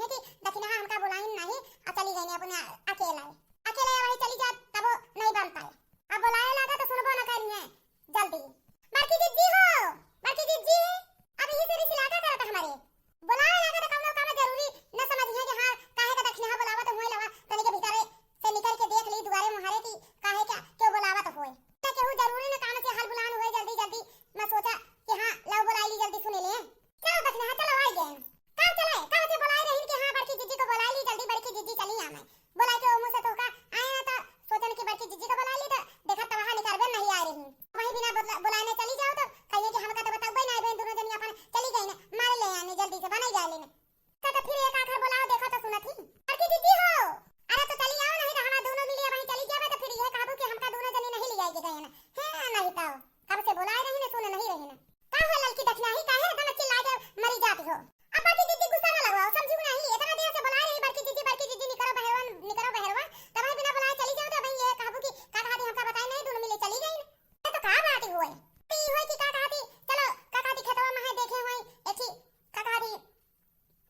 कहिए कि दक्षिणा हमका बुलाई नहीं आ चली गई अपने अकेला अकेले वही चली जा तब नहीं बन पाए। अब बुलाए लगा तो सुनबो न करिए जल्दी। बड़की दीदी हो, बड़की दीदी अब यही से रिश्ता लगा करत हमारे बुलाए लगा तो कौनो काम जरूरी न समझिए कि हां काहे का दक्षिणा बुलावा तो होई लवा तने के भीतर से निकल के देख ली दुआरे मुहारे की काहे क्या क्यों बुलावा तो होई ना केहू जरूरी न काम से हाल बुलान होए जल्दी जल्दी। मैं सोचा कि हां लाओ बुलाई ली जल्दी सुने ले चलो दक्षिणा चलो आई गए कहां चले कहां से बुलाए रही कि हां बड़की दीदी को बुला ली जल्दी बड़की दीदी चली आ मैं बुला के मुंह से तो का आए ना तो सोचन की बड़की दीदी को बुला ली तो देखा तो वहां निकलबे नहीं आ रही वहीं बिना बुलाने चली जाओ तो कहिए कि हमका तो बताओ ना बहन दोनों जनी अपन चली गई ना मारे ले आने जल्दी से बनाई जा लेने तो फिर एक आखिर बुलाओ देखो तो सुनत ही बड़की दीदी हो अरे तो चली आओ नहीं तो हम दोनों मिले वहीं चली जावे तो फिर ये कहबो कि हमका दोनों जनी नहीं ले जाएगी गए ना है नहीं तो कब से बुलाए रही ने सुन नहीं रही ना का हो लड़की दक्षिणा ही काहे एकदम चिल्ला के मरी जाती हो। अब बड़की दीदी गुस्सा न लगवाओ समझू नहीं इतना देर से बुला रही बड़की दीदी निकरो बहरवा तब बिना बुलाए चली जाओ तो भाई ये कहबो कि का कहती हमका बताए नहीं दोनों मिले चली गई ना तो का बात हुई ती होई कि का कहती चलो का कहती खेतवा में है देखे होई एठी का कहती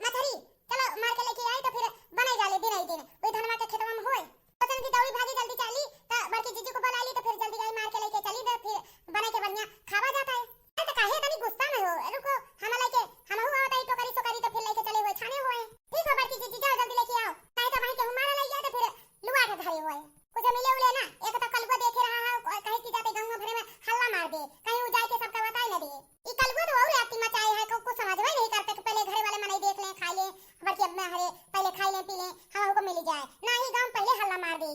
मछरी चलो मार के लेके आई तो फिर बनाई जाले दिन आई दिन ओई धनवा के खेतवा में होई पतन की दौड़ी भागी जल्दी चली तो बड़की दीदी को बुला ली तो फिर जल्दी आई मार के लेके चली तो फिर बना के बढ़िया खावा जाता है तो काहे तनी गुस्सा में हो रुको हम लेके हम हुआ होता है टोकरी सोकरी तो फिर लेके चले हुए छाने हुए ठीक हो बड़की दीदी जाओ जल्दी लेके आओ काहे तो वहीं के हमारा ले जाए तो फिर लुआ के धरे हुए कुछ मिले उले ना एक तो कलुआ देखे रहा है कहे की जाते गांव भरे में हल्ला मार दे कहीं उ जाए के सबका बताए न दे ई कलुआ तो और आती मचाए है को समझवे नहीं करते कि पहले घरे वाले मने देख ले खा ले बड़की अब में हरे पहले खाई ले पी ले हम को मिल जाए ना ही गांव पहले हल्ला मार दे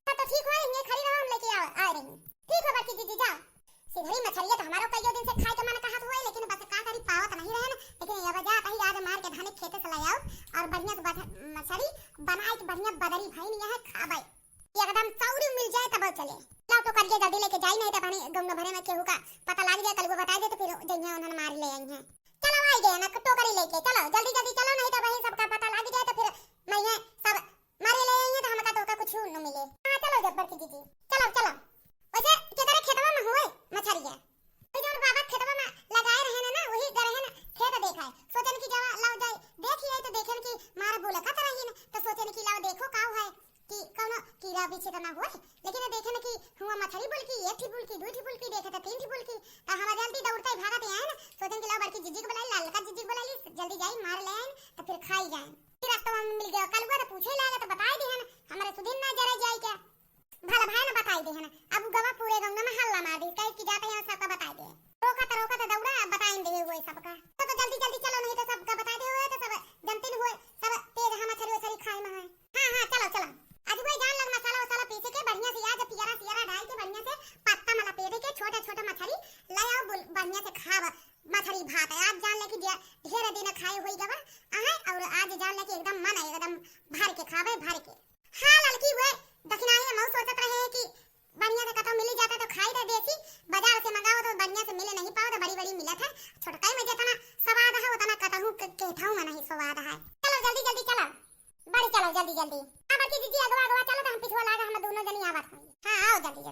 तो ठीक है ये खड़ी रहो हम लेके आ रही ठीक है बड़की दीदी जाओ सिधरी मछलियां तो हमारा कई दिन से खाए के मन कहत हुए लेकिन बस का करी पावत नहीं रहे ना लेकिन ये वजह कहीं आज मार के धाने खेते से ले आओ और बढ़िया से मछली बनाए के बढ़िया बदरी भाई नहीं है खाबे एकदम चौड़ी मिल जाए तब चले लाओ तो करके जल्दी लेके जाई नहीं तो बने गंगा भरे में केहू का पता लग जाए कल को बता दे तो फिर जइया उन्होंने मार ले आई है चलो आई गए ना टोकरी लेके चलो जल्दी जल्दी चलो नहीं तो वही सबका पता लग जाए तो फिर मैं सब मारे ले आई है तो हमका तो कुछ न मिले हां चलो जब्बर की दीदी चलो चलो वैसे किधर खेतवा में हुए मछरिया तो जो बाबा खेतवा में लगाए रहे ना वही गए हैं ना खेत देखा है सोचन की जवा लाओ जाए देखिए तो देखेन की मार बोले का रही ना तो सोचन की लाओ देखो का है कि कौन कीड़ा पीछे तो ना हुए लेकिन देखे ना कि हुआ मछली बुल की एक बुल की दो बुल की देखे तो तीन बुल की तो हम जल्दी दौड़ते भागते आए ना सोचन की लाओ बड़की जीजी को बुलाई ललका जीजी को बुलाई जल्दी जाई मार ले आए तो फिर खाई जाए फिर रास्ता में मिल गया कल को पूछे लगा तो बताई दे ना हमारे सुदिन ना जरा जाए क्या भला भाई ने बताई दे है ना अब गवा पूरे गंगा में हल्ला मार दी कहीं की जाते हैं सबका बताई दे रोका तो दौड़ा बताई दे हुए सबका तो जल्दी जल्दी चलो नहीं तो सबका बताई दे हुए तो सब जनतिन हुए सब तेज हम छरी खाए में हां चलो चलो आज वही जान लग मसाला पीसे के बढ़िया से आज पियरा डाल के बढ़िया से पत्ता मला पेड़ के छोटे मछली लाओ बढ़िया से खाव मछली भात है आज जान ले कि ढेर दिन खाए हुई गवा और आज जान ले कि एकदम मन है एकदम भर के खावे भर के हां लड़की हुए दक्षिणाई मऊ सोचत रहे कि बढ़िया से कतो मिल जाता तो खाई दे देसी बाजार से मंगाओ तो बढ़िया से मिले नहीं पाओ तो बड़ी मिलत है छोटकाई में जितना स्वाद है उतना कतहु केठाऊ में नहीं स्वाद है चलो जल्दी चलो बड़ी चलो जल्दी बड़की दीदी अगवा चलो तो हम पिछवा लागा हम दोनों जनी आवत हां आओ जल्दी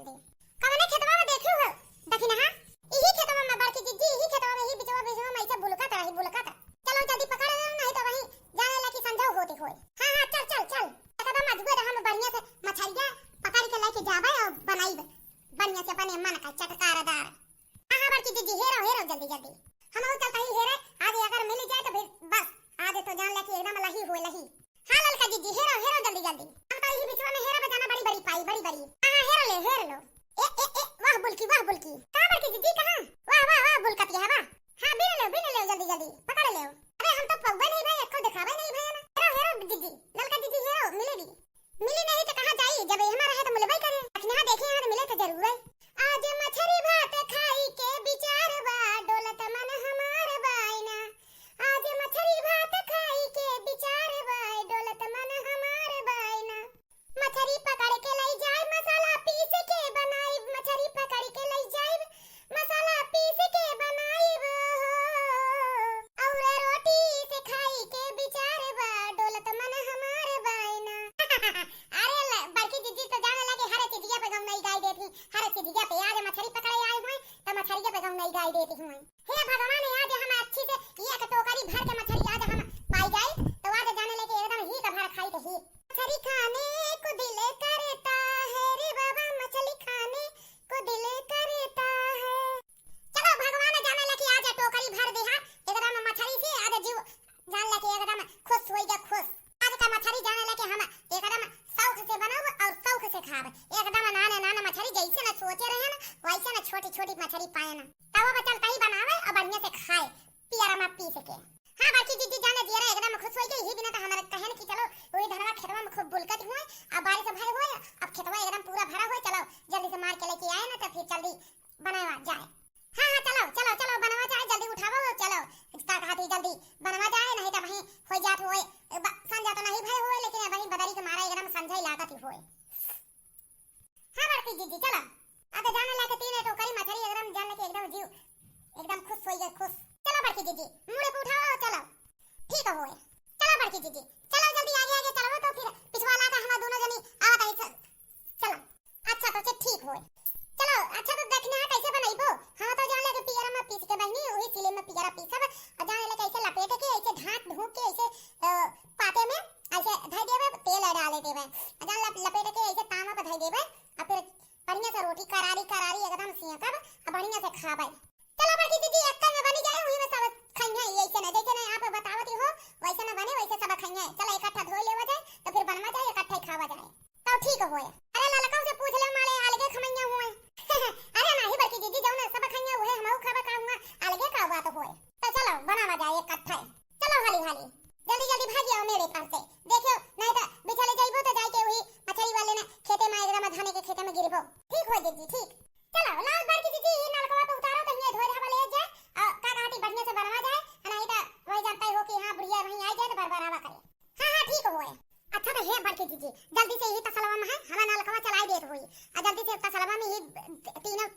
कवने खेतवा में देखियो हो दक्षिणा यही खेतवा में बड़की दीदी यही खेतवा में ही बिचवा में ऐसे बुलका चलो जल्दी पकड़ नहीं तो वहीं जाने लगी संजो होती होए हां चल एकदम मजबूत हम बढ़िया से मछलियां पकड़ के लेके जाबे और बनाई बढ़िया से बने मन का चटकारदार हां बड़की दीदी हेरो जल्दी हम और चलता ही हेरे आज अगर मिल जाए तो फिर बस आज तो जान ले कि एकदम लही होए लही हां ललका दीदी हेरो जल्दी हम तो यही बिचवा में हेरो बजाना बड़ी पाई बड़ी हां हेरो लो ए वाह बुलकी का बड़की दीदी कहां वाह बुलकती है वाह हां बिन ले जल्दी पकड़ ले अरे हम तो पौवा नहीं भाई को दिखावे नहीं भाई हेरो दीदी ललका दीदी हेरो मिली नहीं तो कहां जाई जब हमारा है तो मिलबे करे अखना देखे हां मिले तो जरूर है आज मछरी भात खाई के विचार बा डोलत मन हमार बायना आज मछरी भात खाई के विचार बा डोलत मन हमार बायना बाप एकदम नाना नाना मछली जैसे ना सोचे रहे ना वैसे ना छोटी छोटी मछली पाए ना तब वो चलता ही बनावे और बढ़िया से खाए पियरा में पी सके। हां बाकी दीदी जाने दिया एकदम खुश हो गई ही बिना तो हमारे कहन कि चलो वही धनवा खेतवा में खूब बुलकत हुए अब बारिश भर हुए अब खेतवा एकदम पूरा भरा हुए चलो जल्दी से मार के लेके आए ना तो फिर जल्दी बनावा जाए। हां चलो चलो चलो बनवा जाए जल्दी उठाओ चलो इसका कहती जल्दी बनवा जाए नहीं तो वहीं हो जात होए संजा तो नहीं भय होए लेकिन वहीं बदरी के मारा एकदम संजय लागत ही होए। हां बड़की दीदी चलो अब जाने लाके तीन टोकरी मछली एकदम जाने के एकदम जीव एकदम खुश हो गए खुश। चलो बड़की दीदी मुड़े पे उठाओ चलो ठीक होए। चलो बड़की दीदी चलो जल्दी आगे आगे चलो तो फिर पिछवाला का हम दोनों जनी आवत है चलो अच्छा तो ठीक होए। चलो अच्छा तो देखना है कैसे बनाइबो। हां तो जान ले के पियरा में पीस के बहनी वही सिले में पियरा पीसब और जान ले कैसे लपेट के ऐसे ढाक ढूक के ऐसे पाते में ऐसे धइ देबे तेल डाले देबे जान लपेट के ऐसे तावा पे धइ देबे और फिर बढ़िया से रोटी करारी करारी एकदम सियकब और बढ़िया से खाबे। चलो बड़की दीदी एक में बनी जाए वही में सब खाइए ऐसे ना जैसे ना आप बतावती हो वैसे ना बने वैसे सब खाइए। चलो इकट्ठा धो लेवा जाए तो फिर बनवा जाए इकट्ठा ही खावा जाए तो ठीक होए। अरे ललका से पूछ ले माले अलगे खमैया हुए अरे नहीं बड़की दीदी जाऊ ना सब खाइए हुए हमहु खाबा खाऊंगा अलगे का बात होए तो चलो बनावा जाए इकट्ठा। चलो हाली हाली जल्दी जल्दी भागियो मेरे पास से देखियो नहीं तो बिछले जाइबो तो जाके वही मछली वाले ने खेते में एकदम धाने के खेते में गिरबो ठीक हो दीदी ठीक। चलो लाल बड़की दीदी नलकवा पे उतारो तो ये धोए धावा ले जाए और का कहती बढ़िया से बनवा जाए नहीं तो वही जानता हो कि हां बुढ़िया वहीं आ जाए तो बरबरावा करे। हां हां ठीक होए। अच्छा तो हे बड़की दीदी जल्दी से ही तसलवा में है हवा नलकवा चलाई देत होई और जल्दी से तसलवा में ही तीनों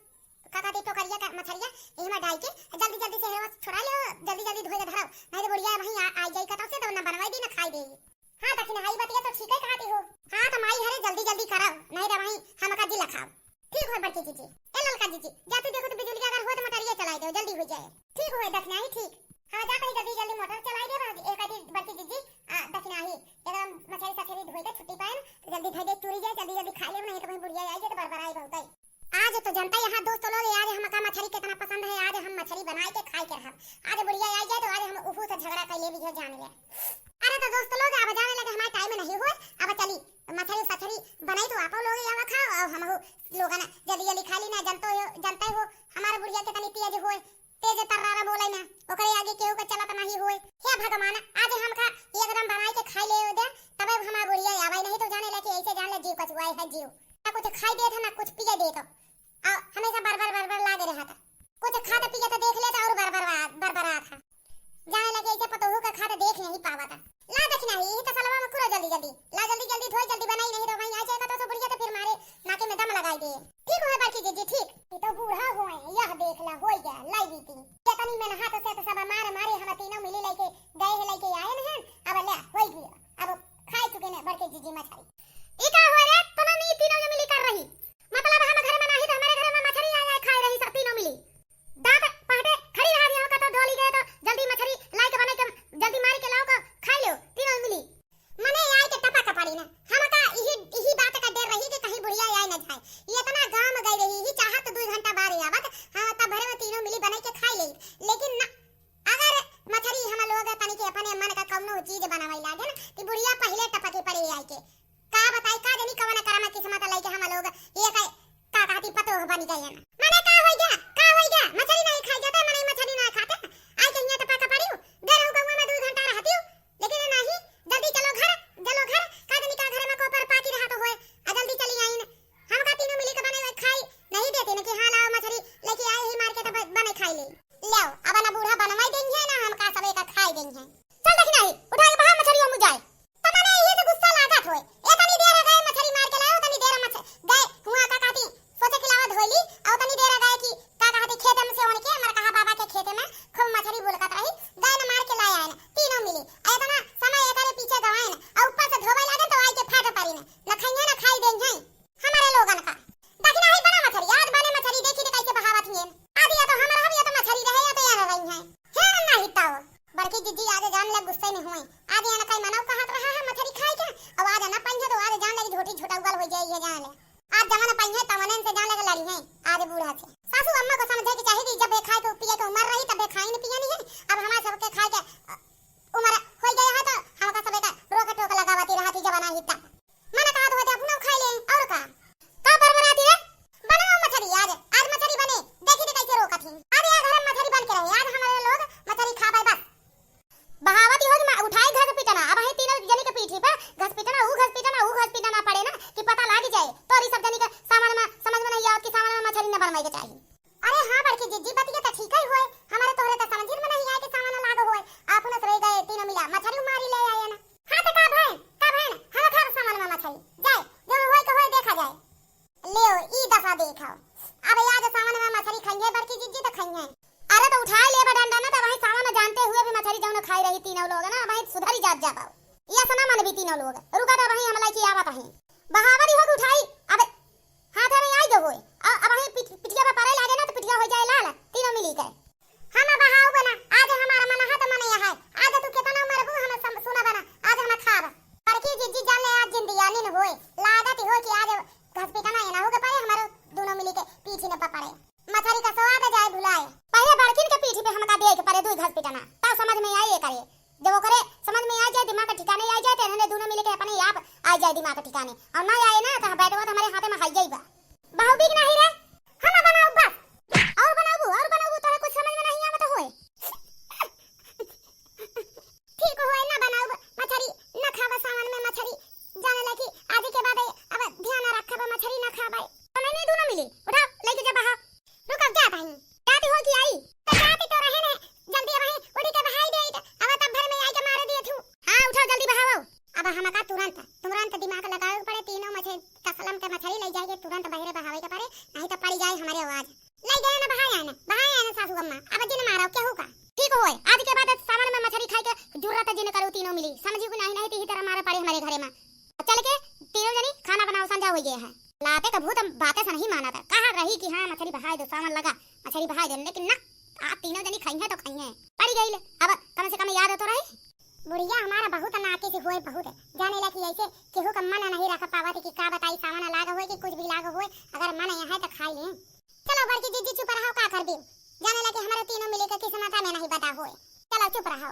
का कहती टोकरिया का मछलिया यही में डाल के जल्दी जल्दी से हेवा छोड़ा लो जल्दी जल्दी धोए के धराओ नहीं तो बुढ़िया वहीं आ जाई कतौ से तो ना बनवाई दी ना खाई दे। हां दक्षिण हाई बतिया तो ठीक है कहती हो। हां तो माई हरे जल्दी जल्दी कराओ नहीं तो वहीं हम का जिला खाओ ठीक है बड़की दीदी। ए ललका दीदी जाते देखो तो बिजली अगर हो तो मोटरिया चलाई दो जल्दी हो जाए ठीक है दक्षिण ही ठीक। हां जा कहीं जल्दी जल्दी मोटर चलाई दे एक आधी बड़की दीदी दक्षिण ही एकदम मछली सकेरी धोई के छुट्टी पाए तो जल्दी धई दे तुरी जाए जल्दी जल्दी खा ले नहीं तो वहीं बुढ़िया आई जाए तो बरबराई बहुत आज तो जनता यहाँ दोस्तों लोग आज हम का मछली कितना पसंद है आज हम मछली बनाए के खाए के रहब आज बुढ़िया आई जाए तो आज हम उहू से झगड़ा कर ले भी है जान ले। अरे तो दोस्तों लोग अब जाने लगे हमारा टाइम नहीं हुए अब चली मछली सछली बनाई तो आप लोग यहाँ खाओ और हम लोग ना जल्दी जल्दी खा ली ना जनता हो हमारा बुढ़िया के तनी तेज होए तेज तर्रारा बोले ना ओकरे आगे केहू के चलत नहीं होए। हे भगवान आज हम का एकदम बनाए के खाई ले दे तब हमारा बुढ़िया आवे नहीं तो जाने लगे ऐसे जान ले जीव कचुआई है जीव ना कुछ खाई दे था ना कुछ पिए दे तो हमेशा बरबर लागे रहा था कुछ खाता पिया तो देख लेता और बरबरा था जाने लगे ऐसे पतोहू का खाता देख नहीं पावा था। ला दक्षिणा ही तो सलवा में पूरा जल्दी जल्दी ला जल्दी जल्दी धोई जल्दी बनाई नहीं तो वहीं आ जाएगा तो बुढ़िया तो फिर मारे नाके में दम लगाई दे ठीक है बड़की दीदी ठीक। तो बूढ़ा होए यह देख ला हो गया लाई दी थी केतनी में हाथ से तो सब मारे मारे हम तीनों मिली लेके गए है लेके आए नहीं अब ले होई गया अब खाई चुके ने बड़की दीदी मछली ई का हो रे तो नहीं तीनों जो मिली कर रही मतलब हम घर में नहीं तो हमारे घर में मछली आ जाए खाई रही सब तीनों मिली दांत पहटे खड़ी रहा दिया का तो ढोली गए तो जल्दी मछली लाई के बने के जल्दी मार के लाओ को खा लो तीनों मिली मने आई के टपा का पड़ी ना हम का यही बात का डर रही कि कहीं बुढ़िया आई ना जाए ये इतना गांव में गई रही ही चाहत 2 घंटा बाद आवत हां तब भरे में तीनों मिली बने के खाई ले लेकिन ना अगर मछली हम लोग तनी के अपने मन का कौनो चीज बनावई लागे ना कि बुढ़िया पहले टपके पड़ी आई के का बताई का जनी कवना करमा किस्मत लाई के हम लोग ये का कहती पतो बन गई है माने का होई गया मछली नहीं खाई जाता मने मछली ना खाते आई के यहाँ टपका पड़ियो घर हो गवा में 2 घंटा रहती लेकिन नहीं जल्दी चलो घर का जनी का घर में कोपर पाकी रहा तो होए जल्दी चली आई ने हम का तीनों मिली के बने खाई नहीं देते ने कि हां लाओ मछली लेके आए ही मार के तब बने खाई ले लो अब ना बूढ़ा बनवाई देंगे है ना हम का सबे का खाई देंगे चल देख नहीं उठा के बाहर मछलियों में जाए तो मने ये तो गुस्सा लागत होए इतनी देर गए मछली मार के लाओ तनी देर गए हुआ का कहती सोचे कि लावा धोली और तनी देर गए कि का कहती खेत में से ओन के हमर कहा बाबा के खेत में खूब मछली बोलकत रही गए न मार के लाए आए तीनों मिली इतना समय एकरे पीछे गवाए न और ऊपर से धोवे लागे तो आई के फाट पारी न खाइए न खाई देंगे हमारे लोगन का दक्षिणा ही बना मछली आज बने मछली देखी ने कैसे बहावत है आदि या तो हमरा हम या तो मछली रहे या तो यार रही है नहीं ताओ बड़की दीदी आज जान लग गुस्से में हुए आज यहाँ कई मनव कहत रहा है मछली खाई के और आज न पंजे तो आज जान लगी झोटी झोटा उगल हो जाए ये जान ले आज जमाना पंजे तमने से जान लगे लड़ी है आज बूढ़ा से सासू अम्मा को समझे कि चाहिए जब खाए तो पिए के उम्र रही तब खाई नहीं पिए नहीं अब हमारा सबके खाए के उम्र हो गया है तो हम का सबे का रोक टोक लगावती रहती जवाना हिता मन कहा तो अपना खा ले और का या सना मन भी तीनों लोग रुका तो वहीं हमला की आवत है बहावरी हो के उठाई अब हाथ में आई जो होए अब वहीं पिटिया पे पड़े लागे ना तो पिटिया हो जाए लाल तीनों मिली के हम बहाव बना आज हमारा मन हाथ मन है आज तू कितना मरबू हम सुना बना आज हम खाब बड़की जीजी जान ले आज जिंदगी आनी न होए लागत हो कि आज घस पे कना ना होगा पाए हमारो दोनों मिली के पीछे न पकड़े मछरी का स्वाद जाए भुलाए पहले बड़किन के पीठ पे हमका दे के परे दू घस पिटना तब समझ में आए करे जब वो करे समझ में आ जाए दिमाग का ठिकाने आ जाए तो दोनों मिल के अपने आप आ जाए दिमाग का ठिकाने और ना आए ना तो बैठो तो हमारे हाथ में खाई जाएगा बहु बिक नहीं रे हम बनाओ बस और बनाओ तो कुछ समझ में नहीं आवत होए ठीक होए ना बनाओ मछरी न खावा सावन में मछरी जाने लगी आदि के बाद अब ध्यान रखबा मछरी न खाबा नहीं दोनों मिली उठा लेके जा बाहर रुक अब जाता हूं जाती हो कि आई तो जाती तो रहे ने जल्दी वहीं उड़ी के बहाई दे अब तब भर में आई के मार दिए थू हां उठा जल्दी बहाओ अब हमका तुरंत दिमाग लगावे पड़े तीनों मछली कसलम के मछली ले जाएंगे तुरंत बाहर बहावे के पड़े नहीं तो पड़ी जाए हमारे आवाज ले गए ना बहाए ना सासू अम्मा अब जिन मारो क्या होगा ठीक होए आज के बाद सावन में मछली खाई के जरूरत जिन करो तीनों मिली समझी को नहीं तो ही तरह मारा पड़े हमारे घरे में चल के तीनों जनी खाना बनाओ संजा हो गया है लाते का भूत बातें से नहीं माना था कहा रही कि हां मछली बहाए दो सावन लगा मछली बहाए दे लेकिन ना आप तीनों जनी खाई है तो खाई है पड़ी गई अब कम से कम याद तो रही बुढ़िया हमारा बहुत नाते से हुए बहुत जाने लगी ऐसे केहू का मन नहीं रख पावत कि का बताई सावन लाग होए कि कुछ भी लाग होए अगर मन यहाँ है तो खाई ले चलो बड़की जीजी चुप रहो का कर दी जाने लगे हमारे तीनों मिले के किस्मत में नहीं बता होए चलो चुप रहो।